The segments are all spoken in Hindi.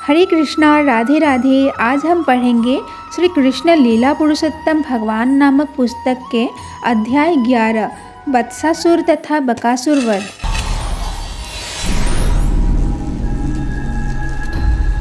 हरे कृष्णा, राधे राधे। आज हम पढ़ेंगे श्री कृष्ण लीला पुरुषोत्तम भगवान नामक पुस्तक के अध्याय 11 वत्सासुर तथा बकासुर वध।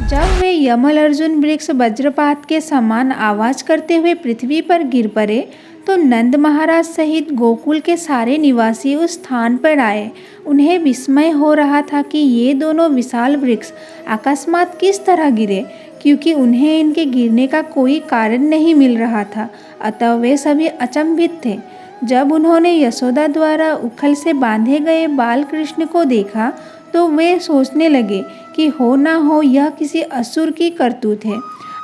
जब वे यमल अर्जुन वृक्ष वज्रपात के समान आवाज करते हुए पृथ्वी पर गिर पड़े तो नंद महाराज सहित गोकुल के सारे निवासी उस स्थान पर आए। उन्हें विस्मय हो रहा था कि ये दोनों विशाल वृक्ष अकस्मात किस तरह गिरे, क्योंकि उन्हें इनके गिरने का कोई कारण नहीं मिल रहा था। अतः वे सभी अचंभित थे। जब उन्होंने यशोदा द्वारा उखल से बांधे गए बाल कृष्ण को देखा तो वे सोचने लगे कि हो ना हो यह किसी असुर की करतूत है,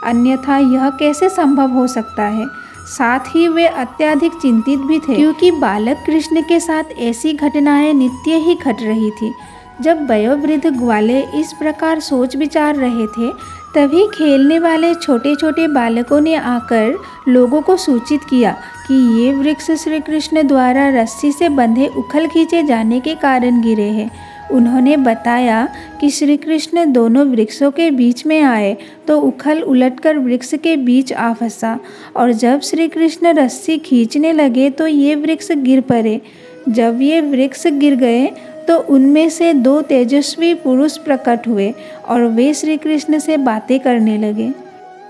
अन्यथा यह कैसे संभव हो सकता है। साथ ही वे अत्यधिक चिंतित भी थे, क्योंकि बालक कृष्ण के साथ ऐसी घटनाएं नित्य ही घट रही थी। जब वयोवृद्ध ग्वाले इस प्रकार सोच विचार रहे थे, तभी खेलने वाले छोटे छोटे बालकों ने आकर लोगों को सूचित किया कि ये वृक्ष श्री कृष्ण द्वारा रस्सी से बंधे उखल खींचे जाने के कारण गिरे हैं। उन्होंने बताया कि श्री कृष्ण दोनों वृक्षों के बीच में आए तो उखल उलटकर वृक्ष के बीच आ फंसा, और जब श्री कृष्ण रस्सी खींचने लगे तो ये वृक्ष गिर पड़े। जब ये वृक्ष गिर गए तो उनमें से 2 तेजस्वी पुरुष प्रकट हुए और वे श्री कृष्ण से बातें करने लगे।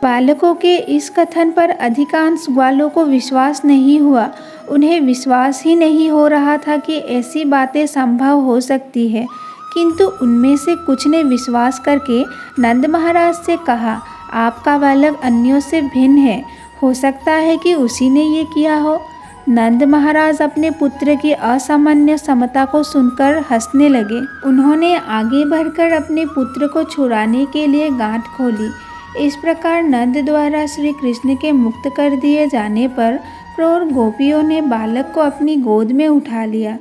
बालकों के इस कथन पर अधिकांश ग्वालों को विश्वास नहीं हुआ। उन्हें विश्वास ही नहीं हो रहा था कि ऐसी बातें संभव हो सकती है। किंतु उनमें से कुछ ने विश्वास करके नंद महाराज से कहा, आपका बालक अन्यों से भिन्न है, हो सकता है कि उसी ने ये किया हो। नंद महाराज अपने पुत्र की असामान्य समता को सुनकर हंसने लगे। उन्होंने आगे बढ़कर अपने पुत्र को छुड़ाने के लिए गांठ खोली। इस प्रकार नंद द्वारा श्री कृष्ण के मुक्त कर दिए जाने पर क्रूर गोपियों ने बालक को अपनी गोद में उठा लिया।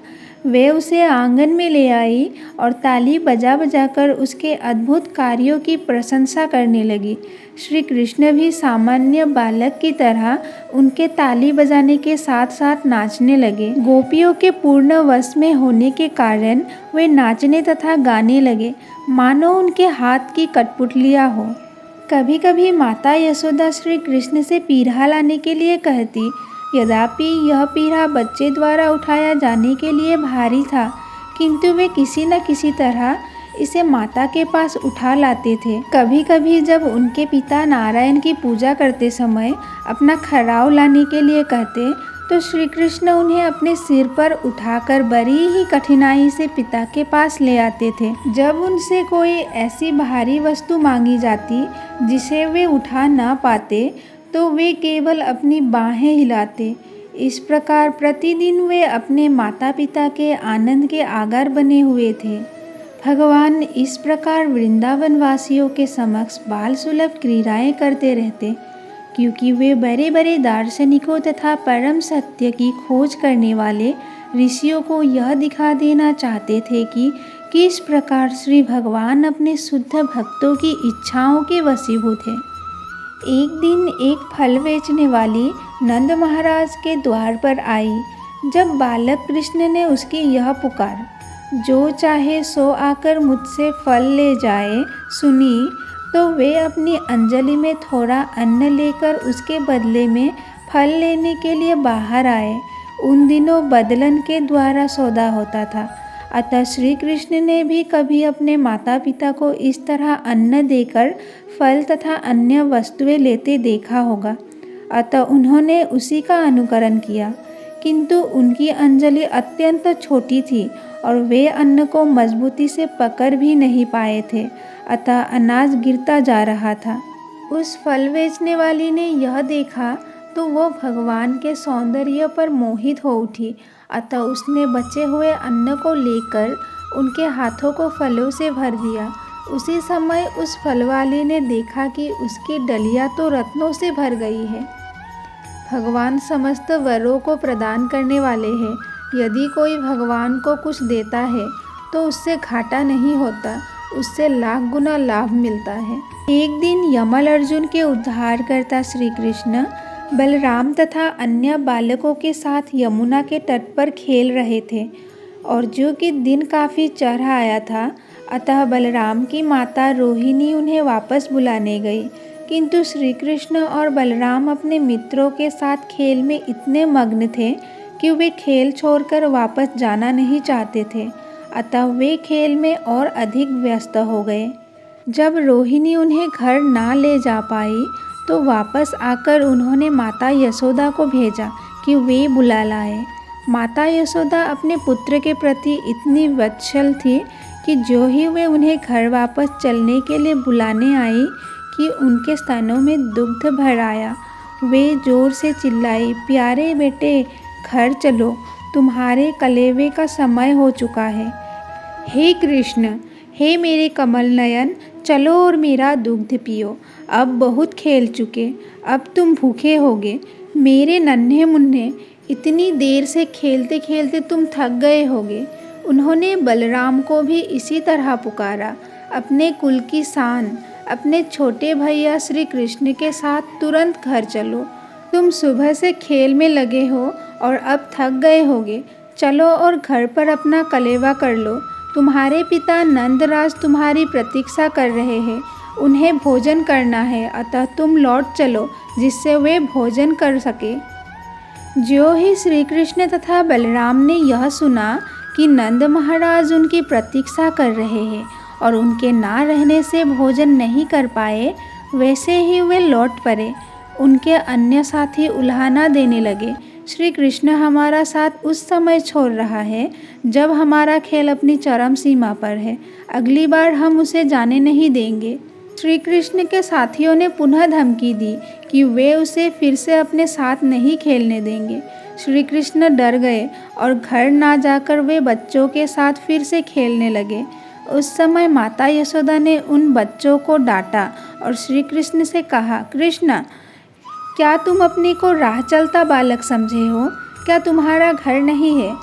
वे उसे आंगन में ले आई और ताली बजा बजाकर उसके अद्भुत कार्यों की प्रशंसा करने लगी। श्री कृष्ण भी सामान्य बालक की तरह उनके ताली बजाने के साथ साथ नाचने लगे। गोपियों के पूर्ण वश में होने के कारण वे नाचने तथा गाने लगे मानो उनके हाथ की कठपुतलियाँ हो। कभी कभी माता यशोदा श्री कृष्ण से पीढ़ा लाने के लिए कहती, यद्यपि यह पीढ़ा बच्चे द्वारा उठाया जाने के लिए भारी था, किंतु वे किसी न किसी तरह इसे माता के पास उठा लाते थे। कभी कभी जब उनके पिता नारायण की पूजा करते समय अपना खराव लाने के लिए कहते तो श्री कृष्ण उन्हें अपने सिर पर उठाकर बड़ी ही कठिनाई से पिता के पास ले आते थे। जब उनसे कोई ऐसी भारी वस्तु मांगी जाती जिसे वे उठा ना पाते तो वे केवल अपनी बाहें हिलाते। इस प्रकार प्रतिदिन वे अपने माता पिता के आनंद के आगार बने हुए थे। भगवान इस प्रकार वृंदावन वासियों के समक्ष बाल सुलभ क्रीड़ाएं करते रहते, क्योंकि वे बड़े बड़े दार्शनिकों तथा परम सत्य की खोज करने वाले ऋषियों को यह दिखा देना चाहते थे कि किस प्रकार श्री भगवान अपने शुद्ध भक्तों की इच्छाओं के वशीभूत हैं। एक दिन एक फल बेचने वाली नंद महाराज के द्वार पर आई। जब बालक कृष्ण ने उसकी यह पुकार, जो चाहे सो आकर मुझसे फल ले जाए, सुनी, तो वे अपनी अंजलि में थोड़ा अन्न लेकर उसके बदले में फल लेने के लिए बाहर आए। उन दिनों बदलन के द्वारा सौदा होता था, अतः श्री कृष्ण ने भी कभी अपने माता पिता को इस तरह अन्न देकर फल तथा अन्य वस्तुएं लेते देखा होगा। अतः उन्होंने उसी का अनुकरण किया, किंतु उनकी अंजलि अत्यंत छोटी थी और वे अन्न को मजबूती से पकड़ भी नहीं पाए थे, अतः अनाज गिरता जा रहा था। उस फल बेचने वाली ने यह देखा तो वो भगवान के सौंदर्य पर मोहित हो उठी। अतः उसने बचे हुए अन्न को लेकर उनके हाथों को फलों से भर दिया। उसी समय उस फल वाले ने देखा कि उसकी डलिया तो रत्नों से भर गई है। भगवान समस्त वरों को प्रदान करने वाले हैं। यदि कोई भगवान को कुछ देता है तो उससे घाटा नहीं होता, उससे लाख गुना लाभ मिलता है। एक दिन यमल अर्जुन के उद्धारकर्ता श्री कृष्ण बलराम तथा अन्य बालकों के साथ यमुना के तट पर खेल रहे थे, और जो कि दिन काफ़ी चढ़ आया था, अतः बलराम की माता रोहिणी उन्हें वापस बुलाने गई, किंतु श्री कृष्ण और बलराम अपने मित्रों के साथ खेल में इतने मग्न थे कि वे खेल छोड़कर वापस जाना नहीं चाहते थे। अतः वे खेल में और अधिक व्यस्त हो गए। जब रोहिणी उन्हें घर ना ले जा पाई तो वापस आकर उन्होंने माता यशोदा को भेजा कि वे बुला लाए। माता यशोदा अपने पुत्र के प्रति इतनी वत्सल थी कि जो ही वे उन्हें घर वापस चलने के लिए बुलाने आई कि उनके स्तनों में दुग्ध भर आया। वे जोर से चिल्लाई, प्यारे बेटे घर चलो, तुम्हारे कलेवे का समय हो चुका है। हे कृष्ण, हे मेरे कमल नयन, चलो और मेरा दुग्ध पियो। अब बहुत खेल चुके, अब तुम भूखे होगे। मेरे नन्हे मुन्ने, इतनी देर से खेलते खेलते तुम थक गए होगे। उन्होंने बलराम को भी इसी तरह पुकारा। अपने कुल की शान, अपने छोटे भैया श्री कृष्ण के साथ तुरंत घर चलो। तुम सुबह से खेल में लगे हो और अब थक गए होगे। चलो और घर पर अपना कलेवा कर लो। तुम्हारे पिता नंदराज तुम्हारी प्रतीक्षा कर रहे हैं। उन्हें भोजन करना है, अतः तुम लौट चलो जिससे वे भोजन कर सके। ज्यों ही श्री कृष्ण तथा बलराम ने यह सुना कि नंद महाराज उनकी प्रतीक्षा कर रहे हैं और उनके ना रहने से भोजन नहीं कर पाए, वैसे ही वे लौट पड़े। उनके अन्य साथी उल्हाना देने लगे, श्री कृष्ण हमारा साथ उस समय छोड़ रहा है जब हमारा खेल अपनी चरम सीमा पर है। अगली बार हम उसे जाने नहीं देंगे। श्री कृष्ण के साथियों ने पुनः धमकी दी कि वे उसे फिर से अपने साथ नहीं खेलने देंगे। श्री कृष्ण डर गए और घर ना जाकर वे बच्चों के साथ फिर से खेलने लगे। उस समय माता यशोदा ने उन बच्चों को डांटा और श्री कृष्ण से कहा, कृष्ण, क्या तुम अपने को राह चलता बालक समझे हो? क्या तुम्हारा घर नहीं है?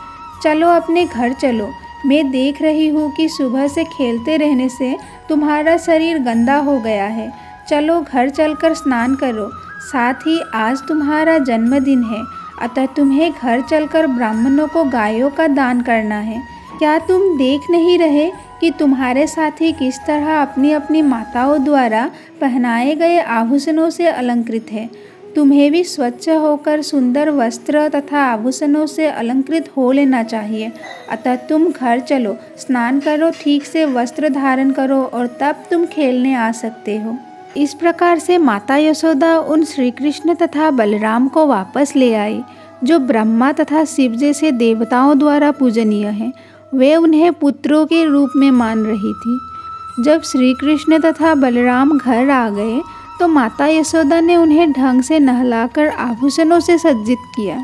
चलो अपने घर चलो। मैं देख रही हूँ कि सुबह से खेलते रहने से तुम्हारा शरीर गंदा हो गया है। चलो घर चलकर स्नान करो। साथ ही आज तुम्हारा जन्मदिन है, अतः तुम्हें घर चलकर ब्राह्मणों को गायों का दान करना है। क्या तुम देख नहीं रहे कि तुम्हारे साथी किस तरह अपनी अपनी माताओं द्वारा पहनाए गए आभूषणों से अलंकृत है? तुम्हें भी स्वच्छ होकर सुंदर वस्त्र तथा आभूषणों से अलंकृत हो लेना चाहिए। अतः तुम घर चलो, स्नान करो, ठीक से वस्त्र धारण करो और तब तुम खेलने आ सकते हो। इस प्रकार से माता यशोदा उन श्री कृष्ण तथा बलराम को वापस ले आई, जो ब्रह्मा तथा शिव जैसे देवताओं द्वारा पूजनीय हैं। वे उन्हें पुत्रों के रूप में मान रही थी। जब श्री कृष्ण तथा बलराम घर आ गए तो माता यशोदा ने उन्हें ढंग से नहलाकर आभूषणों से सज्जित किया।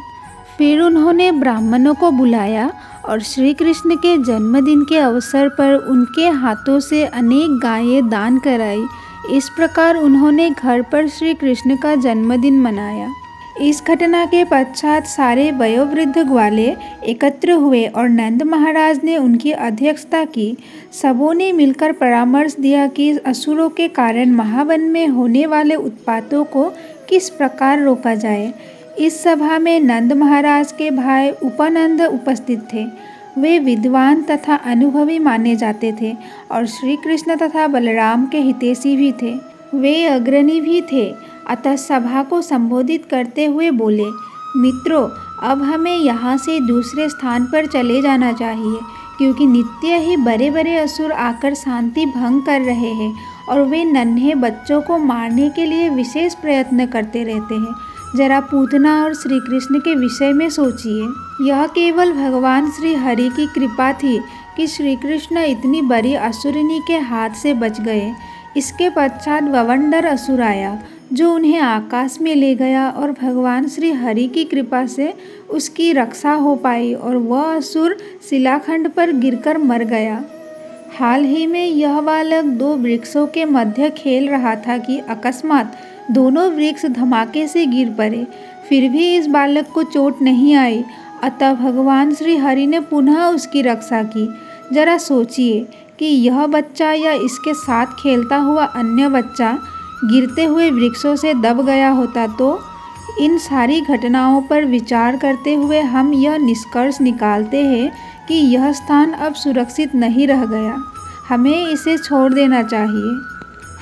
फिर उन्होंने ब्राह्मणों को बुलाया और श्री कृष्ण के जन्मदिन के अवसर पर उनके हाथों से अनेक गायें दान कराई। इस प्रकार उन्होंने घर पर श्री कृष्ण का जन्मदिन मनाया। इस घटना के पश्चात सारे वयोवृद्ध ग्वाले एकत्र हुए और नंद महाराज ने उनकी अध्यक्षता की। सबों ने मिलकर परामर्श दिया कि असुरों के कारण महावन में होने वाले उत्पातों को किस प्रकार रोका जाए। इस सभा में नंद महाराज के भाई उपनंद उपस्थित थे। वे विद्वान तथा अनुभवी माने जाते थे और श्री कृष्ण तथा बलराम के हितैषी भी थे। वे अग्रणी भी थे। अतः सभा को संबोधित करते हुए बोले, मित्रों, अब हमें यहाँ से दूसरे स्थान पर चले जाना चाहिए, क्योंकि नित्य ही बड़े बड़े असुर आकर शांति भंग कर रहे हैं और वे नन्हे बच्चों को मारने के लिए विशेष प्रयत्न करते रहते हैं। जरा पूतना और श्री कृष्ण के विषय में सोचिए। यह केवल भगवान श्री हरि की कृपा थी कि श्री कृष्ण इतनी बड़ी असुरनी के हाथ से बच गए। इसके पश्चात ववंडर असुर आया, जो उन्हें आकाश में ले गया और भगवान श्री हरि की कृपा से उसकी रक्षा हो पाई और वह असुर शिलाखंड पर गिरकर मर गया। हाल ही में यह बालक दो वृक्षों के मध्य खेल रहा था कि अकस्मात दोनों वृक्ष धमाके से गिर पड़े। फिर भी इस बालक को चोट नहीं आई, अतः भगवान श्री हरि ने पुनः उसकी रक्षा की। जरा सोचिए कि यह बच्चा या इसके साथ खेलता हुआ अन्य बच्चा गिरते हुए वृक्षों से दब गया होता तो। इन सारी घटनाओं पर विचार करते हुए हम यह निष्कर्ष निकालते हैं कि यह स्थान अब सुरक्षित नहीं रह गया। हमें इसे छोड़ देना चाहिए।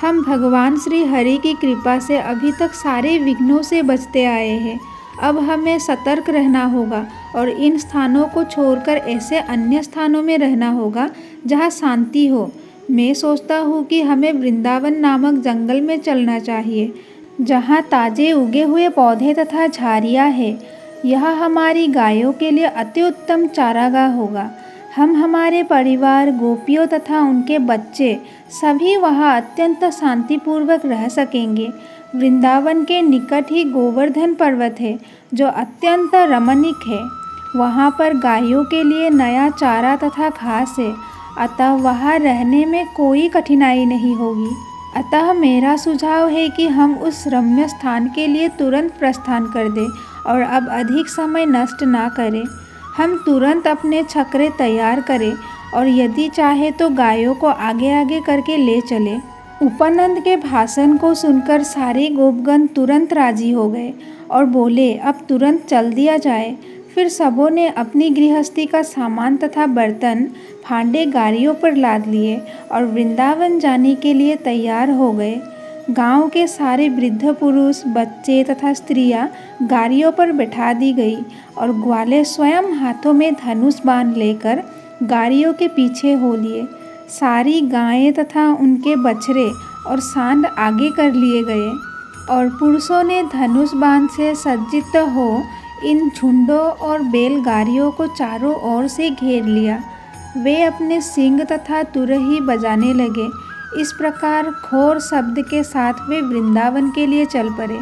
हम भगवान श्री हरि की कृपा से अभी तक सारे विघ्नों से बचते आए हैं। अब हमें सतर्क रहना होगा और इन स्थानों को छोड़कर ऐसे अन्य स्थानों में रहना होगा जहाँ शांति हो। मैं सोचता हूँ कि हमें वृंदावन नामक जंगल में चलना चाहिए, जहाँ ताजे उगे हुए पौधे तथा झाड़ियाँ हैं। यह हमारी गायों के लिए अति उत्तम चारागाह होगा। हम हमारे परिवार, गोपियों तथा उनके बच्चे सभी वहाँ अत्यंत शांतिपूर्वक रह सकेंगे। वृंदावन के निकट ही गोवर्धन पर्वत है, जो अत्यंत रमणीक है। वहाँ पर गायों के लिए नया चारा तथा घास है, अतः वहाँ रहने में कोई कठिनाई नहीं होगी। अतः मेरा सुझाव है कि हम उस रम्य स्थान के लिए तुरंत प्रस्थान कर दें और अब अधिक समय नष्ट ना करें। हम तुरंत अपने छकरे तैयार करें और यदि चाहे तो गायों को आगे आगे करके ले चले। उपनंद के भाषण को सुनकर सारे गोपगण तुरंत राजी हो गए और बोले, अब तुरंत चल दिया जाए। फिर सबों ने अपनी गृहस्थी का सामान तथा बर्तन फांडे गाड़ियों पर लाद लिए और वृंदावन जाने के लिए तैयार हो गए। गांव के सारे वृद्ध पुरुष, बच्चे तथा स्त्रियां गाड़ियों पर बैठा दी गई और ग्वाले स्वयं हाथों में धनुष बाण लेकर गाड़ियों के पीछे हो लिए। सारी गायें तथा उनके बछड़े और सांड आगे कर लिए गए और पुरुषों ने धनुष बाण से सज्जित हो इन झुंडों और बैलगाड़ियों को चारों ओर से घेर लिया। वे अपने सींग तथा तुरही बजाने लगे। इस प्रकार घोर शब्द के साथ वे वृंदावन के लिए चल पड़े।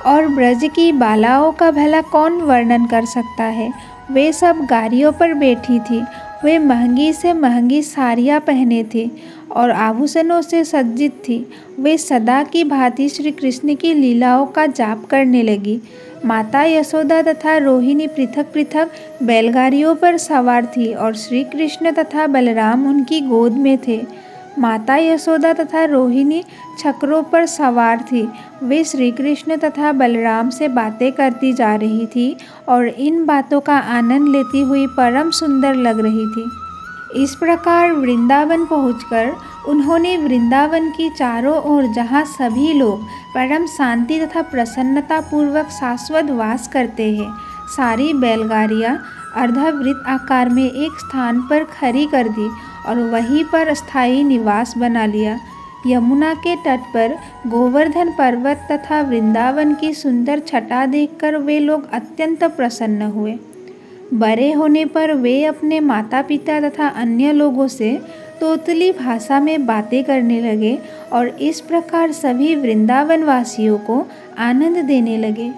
और ब्रज की बालाओं का भला कौन वर्णन कर सकता है। वे सब गाड़ियों पर बैठी थी। वे महंगी से महंगी साड़ियाँ पहने थे और आभूषणों से सज्जित थी। वे सदा की भांति श्री कृष्ण की लीलाओं का जाप करने लगी। माता यशोदा तथा रोहिणी पृथक पृथक बैलगाड़ियों पर सवार थी और श्री कृष्ण तथा बलराम उनकी गोद में थे। माता यशोदा तथा रोहिणी छकरों पर सवार थी। वे श्री कृष्ण तथा बलराम से बातें करती जा रही थी और इन बातों का आनंद लेती हुई परम सुंदर लग रही थी। इस प्रकार वृंदावन पहुंचकर उन्होंने वृंदावन की चारों ओर, जहाँ सभी लोग परम शांति तथा प्रसन्नता पूर्वक शाश्वत वास करते हैं, सारी बैलगाड़ियाँ अर्धवृत्त आकार में एक स्थान पर खड़ी कर दी और वहीं पर स्थायी निवास बना लिया। यमुना के तट पर गोवर्धन पर्वत तथा वृंदावन की सुंदर छटा देखकर वे लोग अत्यंत प्रसन्न हुए। बड़े होने पर वे अपने माता पिता तथा अन्य लोगों से तोतली भाषा में बातें करने लगे और इस प्रकार सभी वृंदावन वासियों को आनंद देने लगे।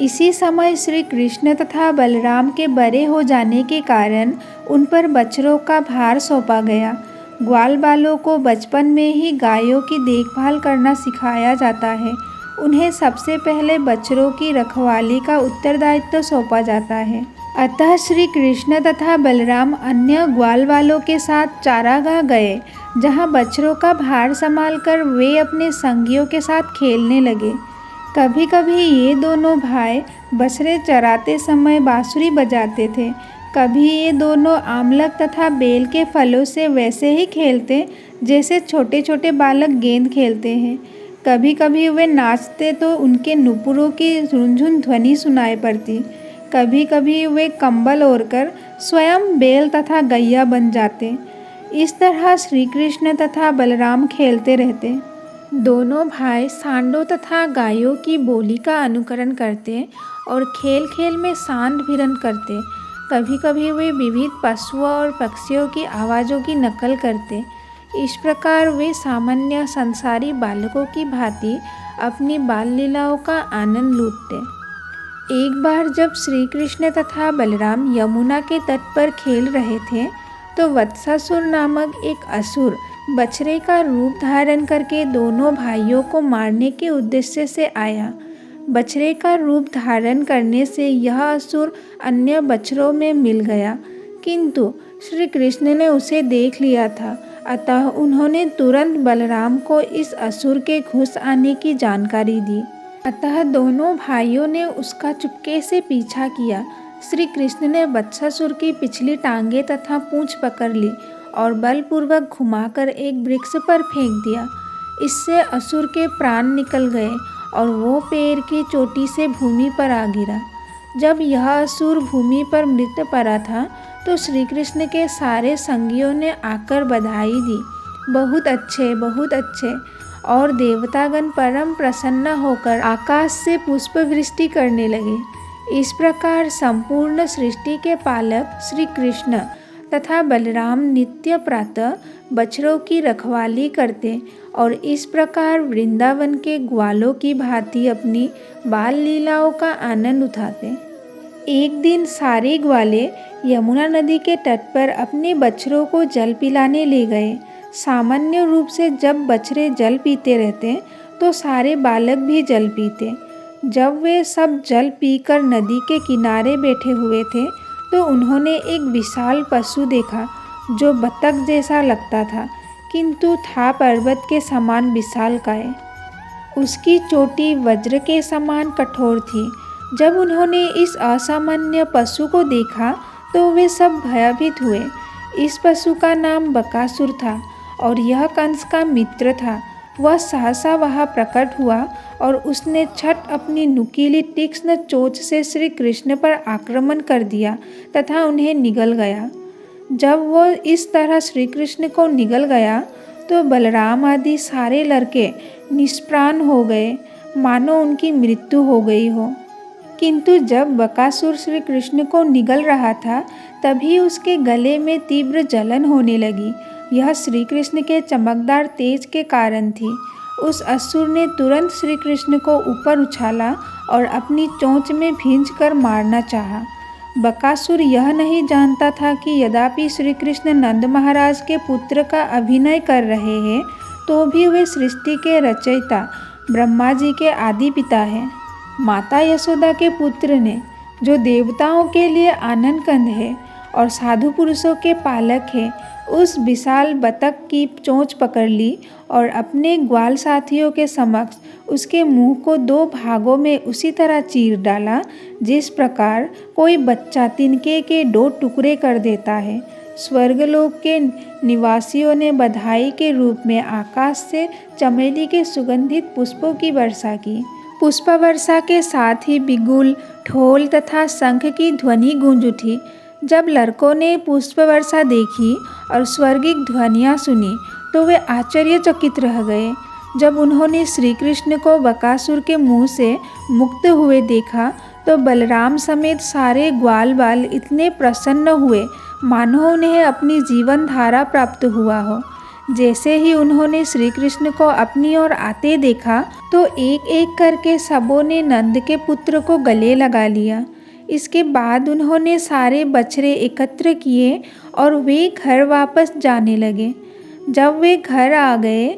इसी समय श्री कृष्ण तथा बलराम के बड़े हो जाने के कारण उन पर बछड़ों का भार सौंपा गया। ग्वाल बालों को बचपन में ही गायों की देखभाल करना सिखाया जाता है। उन्हें सबसे पहले बछड़ों की रखवाली का उत्तरदायित्व सौंपा जाता है। अतः श्री कृष्ण तथा बलराम अन्य ग्वाल वालों के साथ चारागाह गए, जहाँ बछड़ों का भार संभालकर वे अपने संगियों के साथ खेलने लगे। कभी कभी ये दोनों भाई बछड़े चराते समय बांसुरी बजाते थे। कभी ये दोनों आमलक तथा बेल के फलों से वैसे ही खेलते जैसे छोटे छोटे बालक गेंद खेलते हैं। कभी कभी वे नाचते तो उनके नुपुरों की झुनझुन ध्वनि सुनाई पड़ती। कभी कभी वे कंबल ओढ़कर स्वयं बैल तथा गैया बन जाते। इस तरह श्री कृष्ण तथा बलराम खेलते रहते। दोनों भाई सांडों तथा गायों की बोली का अनुकरण करते और खेल खेल में सांड भिड़न करते। कभी कभी वे विविध पशुओं और पक्षियों की आवाज़ों की नकल करते। इस प्रकार वे सामान्य संसारी बालकों की भांति अपनी बाल लीलाओं का आनंद लूटते। एक बार जब श्री कृष्ण तथा बलराम यमुना के तट पर खेल रहे थे, तो वत्सासुर नामक एक असुर बछड़े का रूप धारण करके दोनों भाइयों को मारने के उद्देश्य से आया। बछड़े का रूप धारण करने से यह असुर अन्य बछड़ों में मिल गया, किंतु श्री कृष्ण ने उसे देख लिया था। अतः उन्होंने तुरंत बलराम को इस असुर के घुस आने की जानकारी दी। अतः दोनों भाइयों ने उसका चुपके से पीछा किया। श्री कृष्ण ने वत्सासुर की पिछली टांगें तथा पूंछ पकड़ ली और बलपूर्वक घुमाकर एक वृक्ष पर फेंक दिया। इससे असुर के प्राण निकल गए और वो पेड़ की चोटी से भूमि पर आ गिरा। जब यह असुर भूमि पर मृत पड़ा था तो श्री कृष्ण के सारे संगियों ने आकर बधाई दी, बहुत अच्छे, बहुत अच्छे। और देवतागण परम प्रसन्न होकर आकाश से पुष्प वृष्टि करने लगे। इस प्रकार संपूर्ण सृष्टि के पालक श्री कृष्ण तथा बलराम नित्य प्रातः बछड़ों की रखवाली करते और इस प्रकार वृंदावन के ग्वालों की भांति अपनी बाल लीलाओं का आनंद उठाते। एक दिन सारे ग्वाले यमुना नदी के तट पर अपने बछड़ों को जल पिलाने ले गए। सामान्य रूप से जब बछड़े जल पीते रहते तो सारे बालक भी जल पीते। जब वे सब जल पीकर नदी के किनारे बैठे हुए थे तो उन्होंने एक विशाल पशु देखा जो बतख जैसा लगता था, किंतु था पर्वत के समान विशालकाय। उसकी चोटी वज्र के समान कठोर थी। जब उन्होंने इस असामान्य पशु को देखा तो वे सब भयभीत हुए। इस पशु का नाम बकासुर था और यह कंस का मित्र था। वह सहसा वहाँ प्रकट हुआ और उसने छट अपनी नुकीली तीक्ष्ण चोंच से श्री कृष्ण पर आक्रमण कर दिया तथा उन्हें निगल गया। जब वह इस तरह श्री कृष्ण को निगल गया तो बलराम आदि सारे लड़के निष्प्राण हो गए, मानो उनकी मृत्यु हो गई हो। किंतु जब बकासुर श्री कृष्ण को निगल रहा था तभी उसके गले में तीव्र जलन होने लगी। यह श्री कृष्ण के चमकदार तेज के कारण थी। उस असुर ने तुरंत श्री कृष्ण को ऊपर उछाला और अपनी चोंच में भींचकर मारना चाहा। बकासुर यह नहीं जानता था कि यद्यपि श्री कृष्ण नंद महाराज के पुत्र का अभिनय कर रहे हैं तो भी वे सृष्टि के रचयिता ब्रह्मा जी के आदि पिता हैं। माता यशोदा के पुत्र ने, जो देवताओं के लिए आनंद कंद है और साधु पुरुषों के पालक है, उस विशाल बतख की चोंच पकड़ ली और अपने ग्वाल साथियों के समक्ष उसके मुंह को दो भागों में उसी तरह चीर डाला जिस प्रकार कोई बच्चा तिनके के दो टुकड़े कर देता है। स्वर्गलोक के निवासियों ने बधाई के रूप में आकाश से चमेली के सुगंधित पुष्पों की वर्षा की। पुष्प वर्षा के साथ ही बिगुल, ढोल तथा शंख की ध्वनि गूंज उठी। जब लड़कों ने पुष्प वर्षा देखी और स्वर्गिक ध्वनियाँ सुनी तो वे आश्चर्यचकित रह गए। जब उन्होंने श्री कृष्ण को बकासुर के मुंह से मुक्त हुए देखा तो बलराम समेत सारे ग्वाल बाल इतने प्रसन्न हुए मानो उन्हें अपनी जीवन धारा प्राप्त हुआ हो। जैसे ही उन्होंने श्री कृष्ण को अपनी ओर आते देखा तो एक एक करके सबों ने नंद के पुत्र को गले लगा लिया। इसके बाद उन्होंने सारे बछड़े एकत्र किए और वे घर वापस जाने लगे। जब वे घर आ गए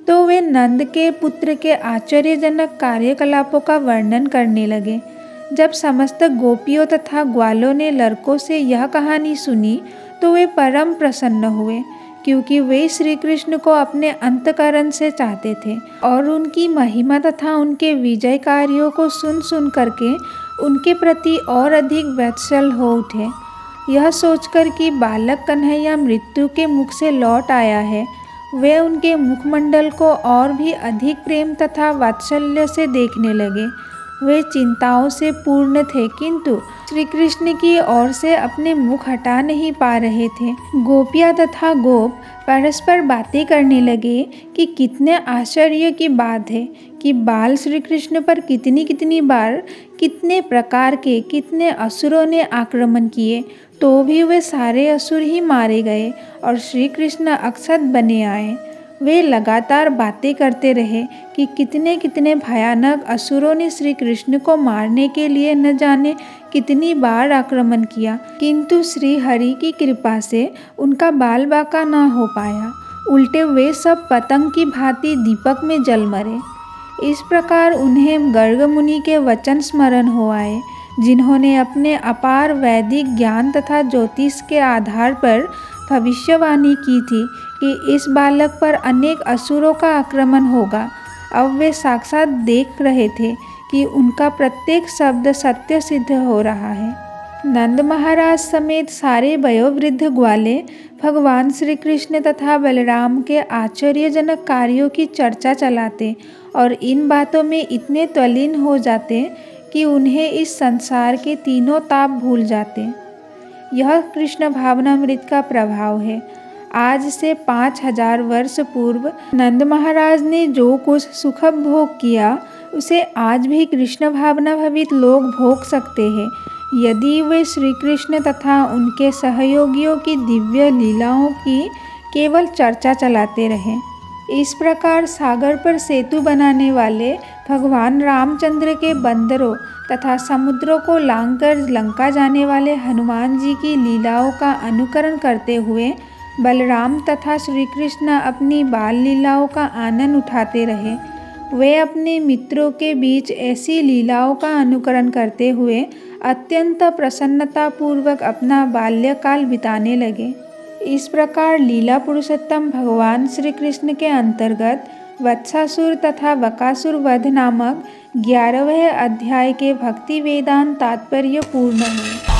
तो वे नंद के पुत्र के आश्चर्यजनक कार्यकलापों का वर्णन करने लगे। जब समस्त गोपियों तथा ग्वालों ने लड़कों से यह कहानी सुनी तो वे परम प्रसन्न हुए, क्योंकि वे श्री कृष्ण को अपने अंतकरण से चाहते थे और उनकी महिमा तथा उनके विजय कार्यों को सुन सुन करके उनके प्रति और अधिक वत्सल हो उठे। यह सोचकर कि बालक कन्हैया मृत्यु के मुख से लौट आया है, वे उनके मुखमंडल को और भी अधिक प्रेम तथा वात्सल्य से देखने लगे। वे चिंताओं से पूर्ण थे किंतु श्री कृष्ण की ओर से अपने मुख हटा नहीं पा रहे थे। गोपियाँ तथा गोप परस्पर बातें करने लगे कि कितने आश्चर्य की बात है कि बाल श्री कृष्ण पर कितनी कितनी बार कितने प्रकार के कितने असुरों ने आक्रमण किए तो भी वे सारे असुर ही मारे गए और श्री कृष्ण अक्षत बने आए। वे लगातार बातें करते रहे कि कितने कितने भयानक असुरों ने श्री कृष्ण को मारने के लिए न जाने कितनी बार आक्रमण किया, किंतु श्री हरि की कृपा से उनका बाल बाका न हो पाया। उल्टे वे सब पतंग की भांति दीपक में जल मरे। इस प्रकार उन्हें गर्ग मुनि के वचन स्मरण हो आए, जिन्होंने अपने अपार वैदिक ज्ञान तथा ज्योतिष के आधार पर भविष्यवाणी की थी कि इस बालक पर अनेक असुरों का आक्रमण होगा। अब वे साक्षात देख रहे थे कि उनका प्रत्येक शब्द सत्य सिद्ध हो रहा है। नंद महाराज समेत सारे वयोवृद्ध ग्वाले भगवान श्री कृष्ण तथा बलराम के आश्चर्यजनक कार्यों की चर्चा चलाते और इन बातों में इतने तल्लीन हो जाते कि उन्हें इस संसार के तीनों ताप भूल जाते। यह कृष्ण भावनामृत का प्रभाव है। आज से 5000 वर्ष पूर्व नंद महाराज ने जो कुछ सुख भोग किया उसे आज भी कृष्ण भावना भवित लोग भोग सकते हैं यदि वे श्री कृष्ण तथा उनके सहयोगियों की दिव्य लीलाओं की केवल चर्चा चलाते रहें। इस प्रकार सागर पर सेतु बनाने वाले भगवान रामचंद्र के बंदरों तथा समुद्रों को लांघकर लंका जाने वाले हनुमान जी की लीलाओं का अनुकरण करते हुए बलराम तथा श्री कृष्ण अपनी बाल लीलाओं का आनंद उठाते रहे। वे अपने मित्रों के बीच ऐसी लीलाओं का अनुकरण करते हुए अत्यंत प्रसन्नतापूर्वक अपना बाल्यकाल बिताने लगे। इस प्रकार लीला पुरुषोत्तम भगवान श्री कृष्ण के अंतर्गत वत्सासुर तथा बकासुर वध नामक 11वें अध्याय के भक्ति वेदांत तात्पर्य पूर्ण हुए।